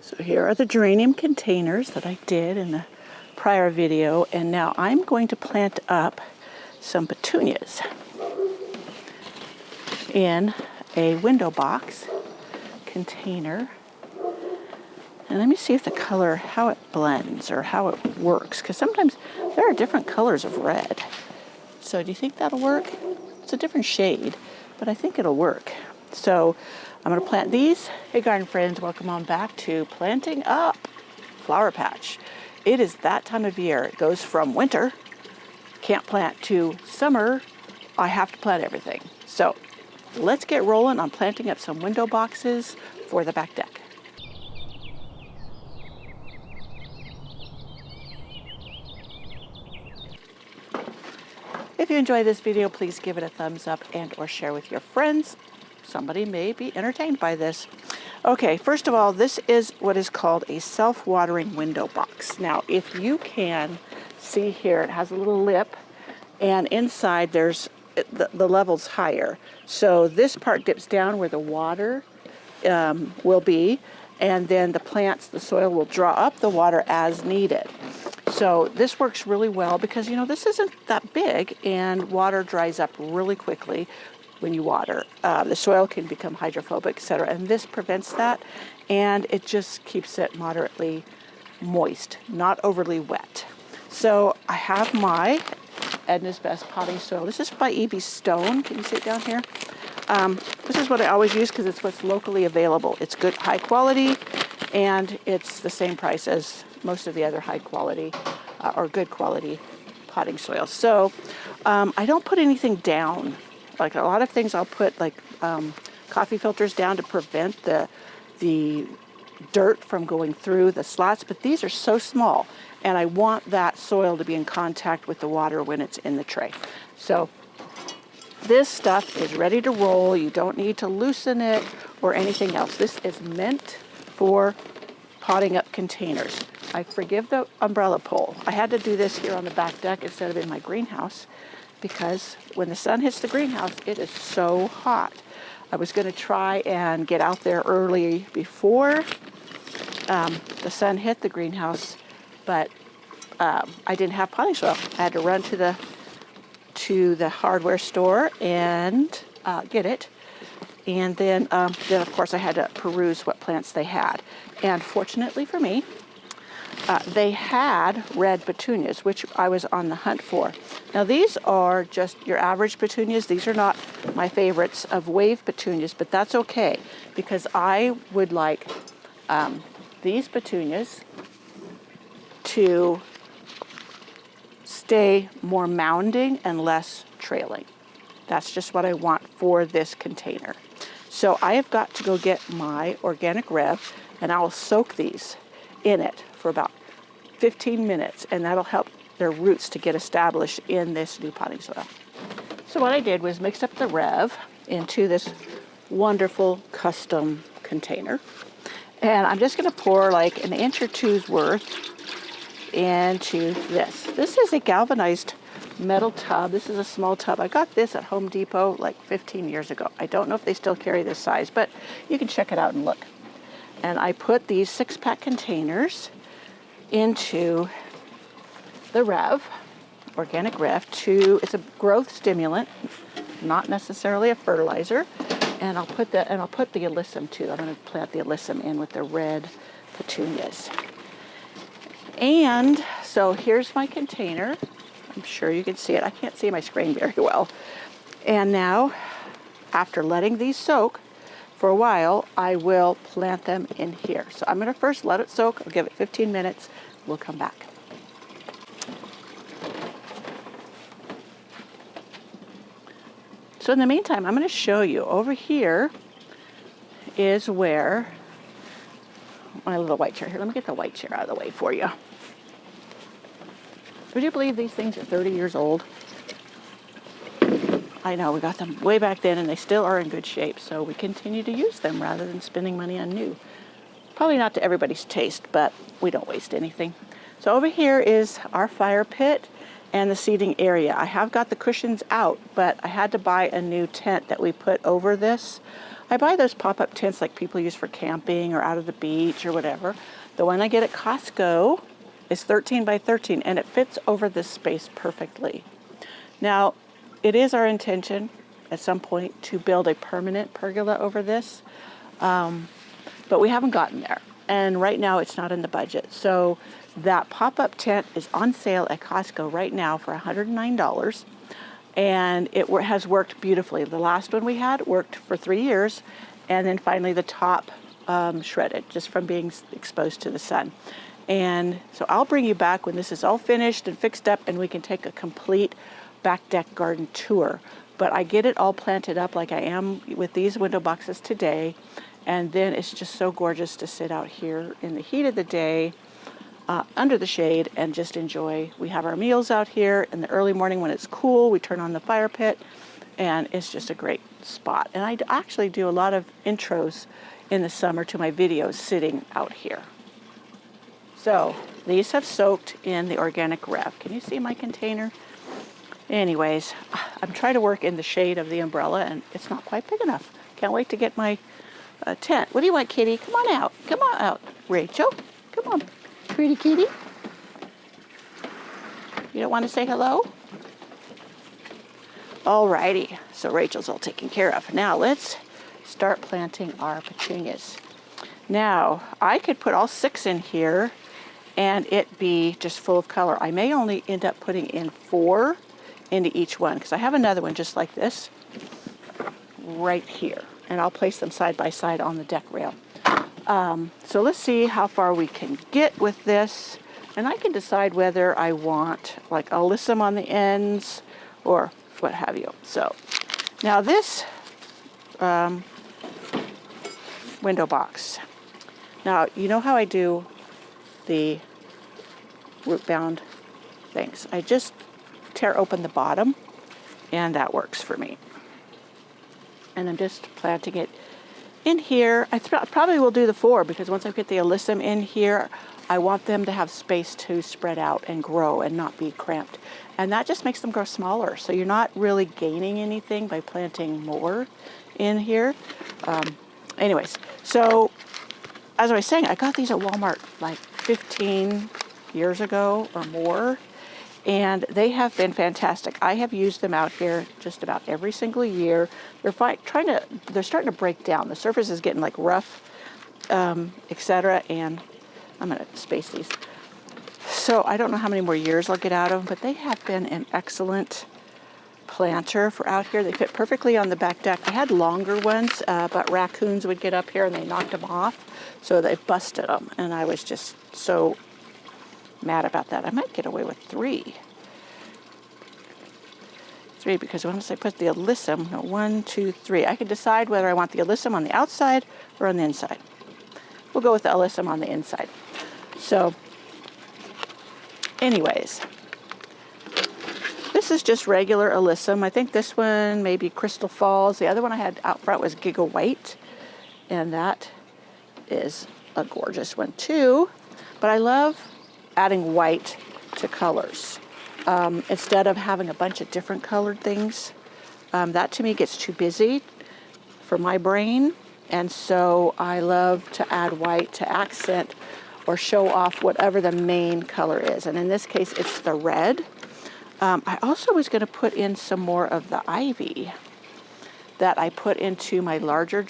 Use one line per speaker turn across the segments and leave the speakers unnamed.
So here are the geranium containers that I did in the prior video, and now I'm going to plant up some petunias in a window box container. And let me see if the color, how it blends or how it works, because sometimes there are different colors of red. So do you think that'll work? It's a different shade, but I think it'll work. So I'm going to plant these. Hey garden friends, welcome on back to Planting Up Flower Patch. It is that time of year. It goes from winter, can't plant, to summer, I have to plant everything. So let's get rolling on planting up some window boxes for the back deck. If you enjoy this video, please give it a thumbs up and or share with your friends. Somebody may be entertained by this. Okay, first of all, this is what is called a self-watering window box. Now, if you can see here, it has a little lip, and inside there's the level's higher. So this part dips down where the water will be, and then the plants, the soil will draw up the water as needed. So this works really well because, you know, this isn't that big and water dries up really quickly when you water. The soil can become hydrophobic, etc. And this prevents that, and it just keeps it moderately moist, not overly wet. So I have my Edna's Best potting soil. This is by E.B. Stone. Can you see it down here? This is what I always use because it's what's locally available. It's good, high quality, and it's the same price as most of the other high quality or good quality potting soil. So I don't put anything down. Like a lot of things I'll put like coffee filters down to prevent the dirt from going through the slots, but these are so small and I want that soil to be in contact with the water when it's in the tray. So this stuff is ready to roll. You don't need to loosen it or anything else. This is meant for potting up containers. I forgive the umbrella pole. I had to do this here on the back deck instead of in my greenhouse because when the sun hits the greenhouse, it is so hot. I was going to try and get out there early before the sun hit the greenhouse, but I didn't have potting soil. I had to run to the hardware store and get it. And then of course I had to peruse what plants they had. And fortunately for me, they had red petunias, which I was on the hunt for. Now these are just your average petunias. These are not my favorites of wave petunias, but that's okay because I would like these petunias to stay more mounding and less trailing. That's just what I want for this container. So I have got to go get my organic Rev, and I will soak these in it for about 15 minutes, and that'll help their roots to get established in this new potting soil. So what I did was mix up the Rev into this wonderful custom container, and I'm just going to pour like an inch or two's worth into this. This is a galvanized metal tub. This is a small tub. I got this at Home Depot like 15 years ago. I don't know if they still carry this size, but you can check it out and look. And I put these 6-pack containers into the Rev, organic Rev. It's a growth stimulant, not necessarily a fertilizer. And I'll put the alyssum too. I'm going to plant the alyssum in with the red petunias. And so here's my container. I'm sure you can see it. I can't see my screen very well. And now, after letting these soak for a while, I will plant them in here. So I'm going to first let it soak. I'll give it 15 minutes. We'll come back. So in the meantime, I'm going to show you. Over here is where my little white chair. Here, let me get the white chair out of the way for you. Would you believe these things are 30 years old? I know, we got them way back then and they still are in good shape, so we continue to use them rather than spending money on new. Probably not to everybody's taste, but we don't waste anything. So over here is our fire pit and the seating area. I have got the cushions out, but I had to buy a new tent that we put over this I buy those pop-up tents like people use for camping or out at the beach or whatever. The one I get at Costco is 13 by 13 and it fits over this space perfectly. Now, it is our intention at some point to build a permanent pergola over this, but we haven't gotten there. And right now it's not in the budget. So that pop-up tent is on sale at Costco right now for $109. And it has worked beautifully. The last one we had worked for 3 years, and then finally the top shredded just from being exposed to the sun. And so I'll bring you back when this is all finished and fixed up and we can take a complete back deck garden tour. But I get it all planted up like I am with these window boxes today, and then it's just so gorgeous to sit out here in the heat of the day under the shade and just enjoy. We have our meals out here in the early morning when it's cool. We turn on the fire pit and it's just a great spot. And I actually do a lot of intros in the summer to my videos sitting out here. So these have soaked in the organic rev. Can you see my container? Anyways, I'm trying to work in the shade of the umbrella and it's not quite big enough. Can't wait to get my tent. What do you want, kitty? Come on out. Come on out. Rachel, come on. Pretty kitty. You don't want to say hello? Alrighty, so Rachel's all taken care of. Now let's start planting our petunias. Now, I could put all 6 in here and it be just full of color. I may only end up putting in 4 into each one because I have another one just like this right here. And I'll place them side by side on the deck rail. So let's see how far we can get with this. And I can decide whether I want like alyssum on the ends or what have you. So now this window box. Now, you know how I do the root bound things. I just tear open the bottom and that works for me. And I'm just planting it in here. I probably will do the 4 because once I get the alyssum in here, I want them to have space to spread out and grow and not be cramped. And that just makes them grow smaller. So you're not really gaining anything by planting more in here. Anyways, so as I was saying, I got these at Walmart like 15 years ago or more. And they have been fantastic. I have used them out here just about every single year. They're starting to break down. The surface is getting like rough, etc. And I'm gonna space these. So I don't know how many more years I'll get out of them, but they have been an excellent planter for out here. They fit perfectly on the back deck. I had longer ones, but raccoons would get up here and they knocked them off. So they busted them. And I was just so mad about that. I might get away with 3. 3 because once I put the alyssum, no, 1, 2, 3. I can decide whether I want the alyssum on the outside or on the inside. We'll go with the alyssum on the inside. So, anyways, this is just regular alyssum. I think this one may be Crystal Falls. The other one I had out front was Giga White, and that is a gorgeous one too. But I love adding white to colors instead of having a bunch of different colored things. That to me gets too busy for my brain, and so I love to add white to accent or show off whatever the main color is. And in this case, it's the red. I also was going to put in some more of the ivy that I put into my larger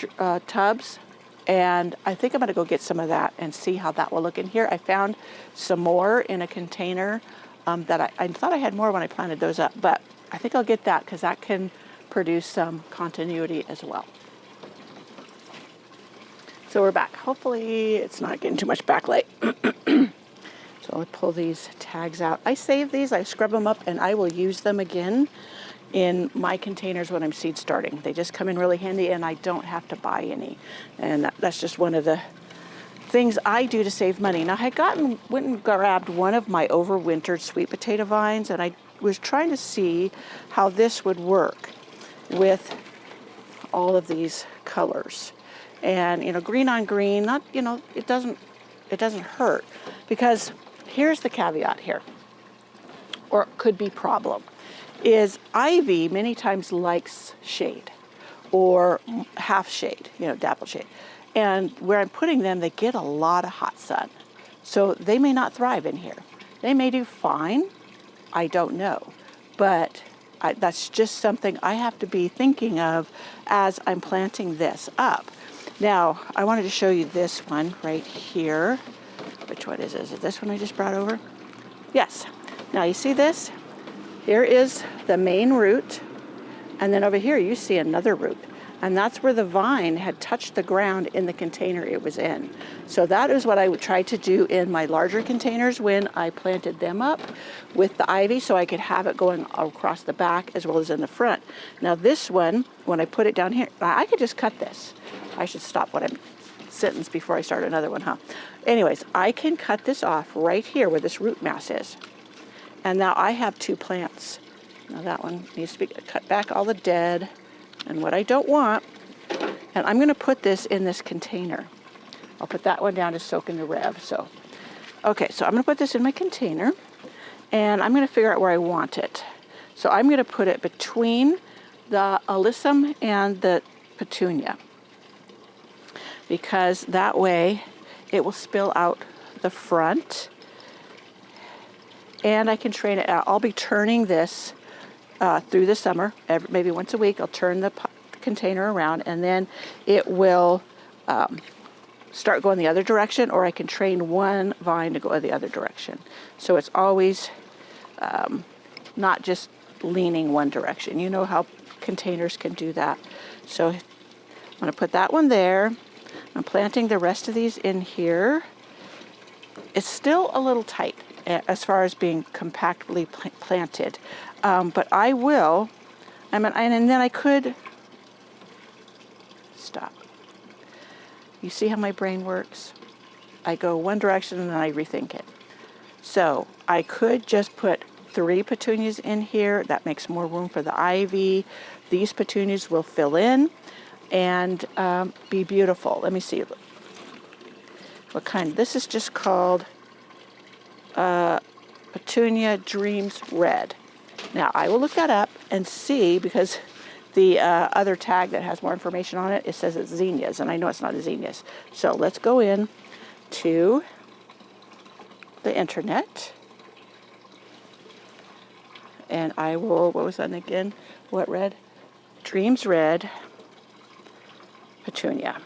tubs. And I think I'm going to go get some of that and see how that will look in here. I found some more in a container that I thought I had more when I planted those up. But I think I'll get that because that can produce some continuity as well. So we're back. Hopefully it's not getting too much backlight. So I'll pull these tags out. I save these, I scrub them up, and I will use them again in my containers when I'm seed starting. They just come in really handy and I don't have to buy any. And that's just one of the things I do to save money. Now I went and grabbed one of my overwintered sweet potato vines, and I was trying to see how this would work with all of these colors. And green on green, not it doesn't hurt, because here's the caveat here, or it could be problem, is ivy many times likes shade, or half shade, dapple shade. And where I'm putting them, they get a lot of hot sun. So they may not thrive in here. They may do fine, I don't know. But that's just something I have to be thinking of as I'm planting this up. Now, I wanted to show you this one right here. Which one is it? Is it this one I just brought over? Yes. Now you see this? Here is the main root. And then over here you see another root. And that's where the vine had touched the ground in the container it was in. So that is what I would try to do in my larger containers when I planted them up with the ivy, so I could have it going across the back as well as in the front. Now this one, when I put it down here, I could just cut this. I should stop what I'm sentence before I start another one, huh? Anyways, I can cut this off right here where this root mass is. And now I have 2 plants. Now that one needs to be cut back all the dead and what I don't want. And I'm going to put this in this container. I'll put that one down to soak in the Rev. So, okay, so I'm going to put this in my container and I'm going to figure out where I want it. So I'm going to put it between the alyssum and the petunia, because that way it will spill out the front and I can train it out. I'll be turning this through the summer, maybe once a week. I'll turn the container around and then it will start going the other direction, or I can train one vine to go the other direction. So it's always not just leaning one direction. You know how containers can do that. So I'm going to put that one there. I'm planting the rest of these in here. It's still a little tight as far as being compactly planted. But I will, and then I could stop. You see how my brain works? I go one direction and then I rethink it. So I could just put 3 petunias in here. That makes more room for the ivy. These petunias will fill in and be beautiful. Let me see what kind. This is just called Petunia Dreams Red. Now I will look that up and see, because the other tag that has more information on it, it says it's zinnias, and I know it's not a zinnias. So let's go in to the internet and I will, what was that again? What red? Dreams Red Petunia.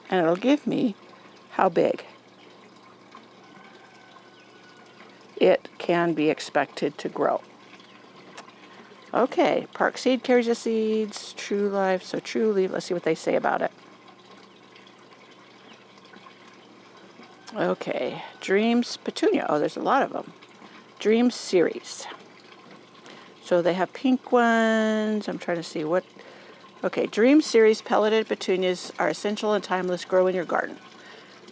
And it'll give me how big it can be expected to grow. Okay, Park Seed carries the seeds, True Life, so True Leaf, let's see what they say about it. Okay, Dreams Petunia, oh there's a lot of them. Dreams Series. So they have pink ones, I'm trying to see what, okay, Dream Series pelleted petunias are essential and timeless, grow in your garden.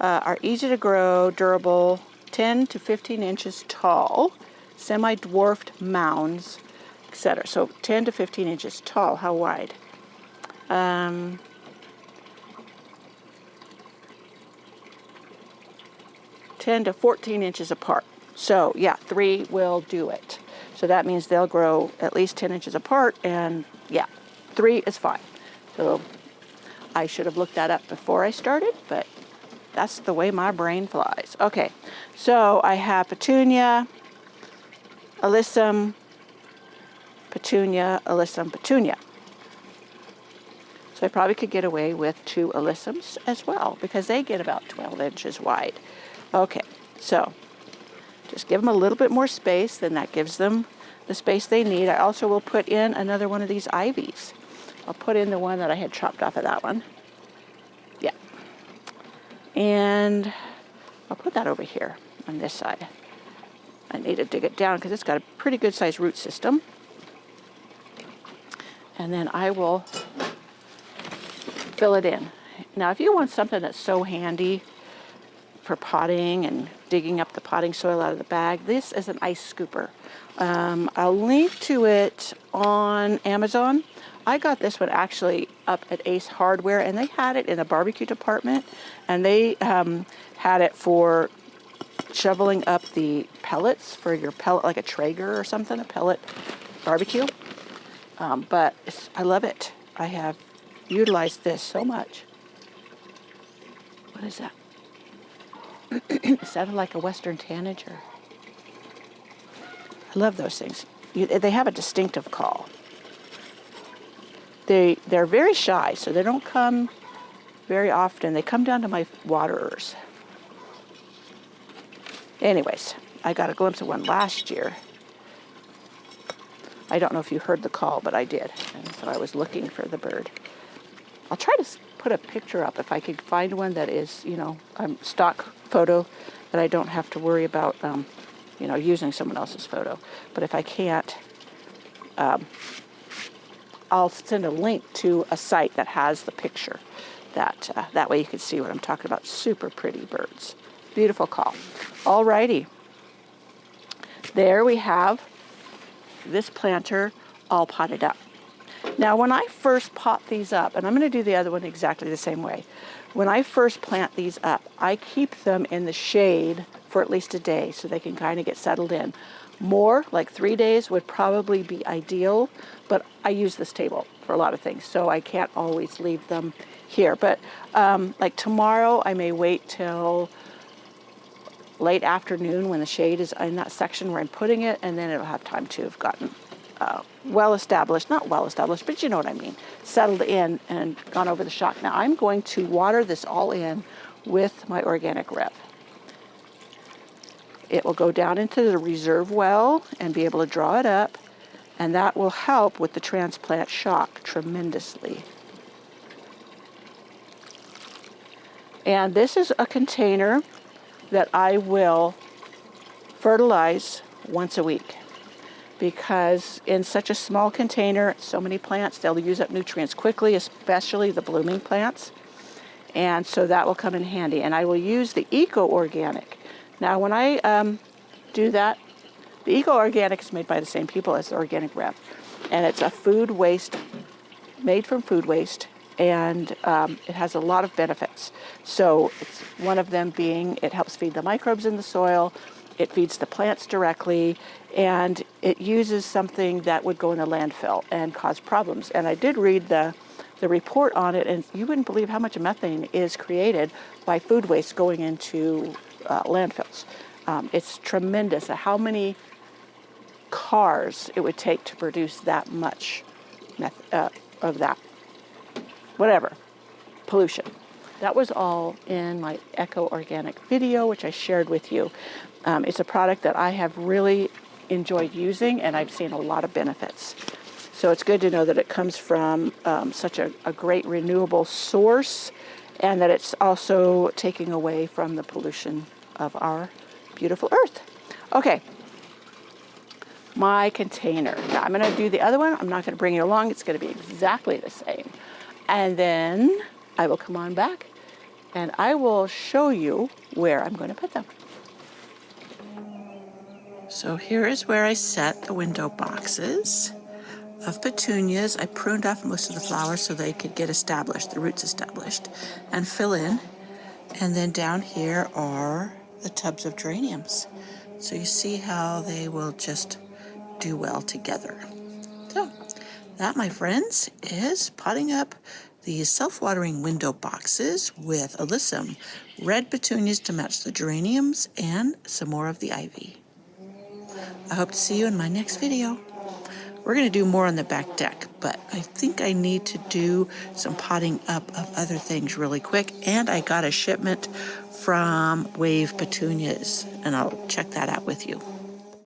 Are easy to grow, durable, 10 to 15 inches tall, semi-dwarfed mounds, etc. So 10 to 15 inches tall. How wide? 10 to 14 inches apart. So yeah, 3 will do it. So that means they'll grow at least 10 inches apart, and yeah, 3 is fine. So I should have looked that up before I started, but that's the way my brain flies. Okay, so I have petunia, alyssum, petunia, alyssum, petunia. So I probably could get away with 2 alyssums as well, because they get about 12 inches wide. Okay, so just give them a little bit more space, then that gives them the space they need. I also will put in another one of these ivies. I'll put in the one that I had chopped off of that one. Yeah. And I'll put that over here on this side. I need to dig it down because it's got a pretty good sized root system. And then I will fill it in. Now, if you want something that's so handy for potting and digging up the potting soil out of the bag, this is an ice scooper. I'll link to it on Amazon. I got this one actually up at Ace Hardware, and they had it in the barbecue department, and they had it for shoveling up the pellets for your pellet, like a Traeger or something, a pellet barbecue. But I love it. I have utilized this so much. What is that? It sounded like a Western tanager. I love those things. They have a distinctive call. They're very shy, so they don't come very often. They come down to my waterers. Anyways, I got a glimpse of one last year. I don't know if you heard the call, but I did. And so I was looking for the bird. I'll try to put a picture up if I could find one that is, stock photo, that I don't have to worry about, using someone else's photo. But if I can't, I'll send a link to a site that has the picture. That way you can see what I'm talking about. Super pretty birds. Beautiful call. Alrighty. There we have this planter all potted up. Now when I first pot these up, and I'm going to do the other one exactly the same way. When I first plant these up, I keep them in the shade for at least a day so they can kind of get settled in. More, like 3 days, would probably be ideal, but I use this table for a lot of things, so I can't always leave them here. But like tomorrow, I may wait till late afternoon when the shade is in that section where I'm putting it, and then it'll have time to have gotten not well established, but you know what I mean, settled in and gone over the shock. Now I'm going to water this all in with my organic Rev. It will go down into the reserve well and be able to draw it up, and that will help with the transplant shock tremendously. And this is a container that I will fertilize once a week, because in such a small container, so many plants, they'll use up nutrients quickly, especially the blooming plants. And so that will come in handy. And I will use the eco-organic. Now when I do that, the eco-organic is made by the same people as the organic Rev. And it's a food waste, made from food waste. And it has a lot of benefits. So it's one of them being it helps feed the microbes in the soil, it feeds the plants directly, and it uses something that would go in the landfill and cause problems. And I did read the report on it, and you wouldn't believe how much methane is created by food waste going into landfills. It's tremendous how many cars it would take to produce that much of that. Whatever, pollution. That was all in my eco-organic video, which I shared with you. It's a product that I have really enjoyed using, and I've seen a lot of benefits. So it's good to know that it comes from such a great renewable source, and that it's also taking away from the pollution of our beautiful earth. Okay, my container. Now I'm going to do the other one. I'm not going to bring you along. It's going to be exactly the same. And then I will come on back and I will show you where I'm going to put them. So here is where I set the window boxes of petunias. I pruned off most of the flowers so they could get established, the roots established, and fill in. And then down here are the tubs of geraniums. So you see how they will just do well together. So that, my friends, is potting up these self-watering window boxes with alyssum, red petunias to match the geraniums, and some more of the ivy. I hope to see you in my next video. We're going to do more on the back deck, but I think I need to do some potting up of other things really quick. And I got a shipment from Wave Petunias, and I'll check that out with you.